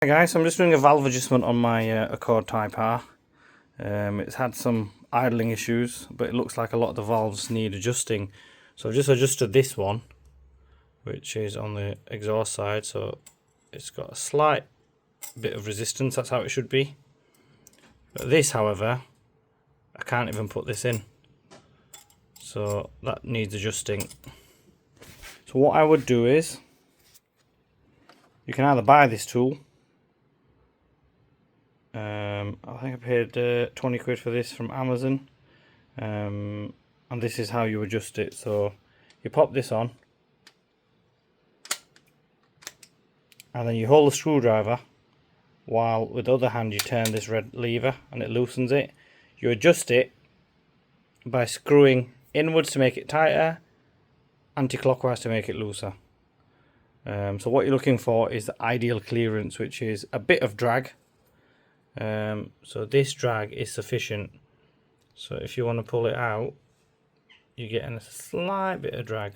Hi guys, I'm just doing a valve adjustment on my Accord Type R. It's had some idling issues, but it looks like a lot of the valves need adjusting. So I've just adjusted this one, which is on the exhaust side, so it's got a slight bit of resistance. That's how it should be. But this, however, I can't even put this in, so that needs adjusting. So what I would do is, you can either buy this tool. I think I paid 20 quid for this from Amazon, and this is how you adjust it. So you pop this on, and then you hold the screwdriver while with the other hand you turn this red lever and it loosens it. You adjust it by screwing inwards to make it tighter, anti-clockwise to make it looser. So what you're looking for is the ideal clearance, which is a bit of drag. So this drag is sufficient. So if you want to pull it out, you're getting a slight bit of drag.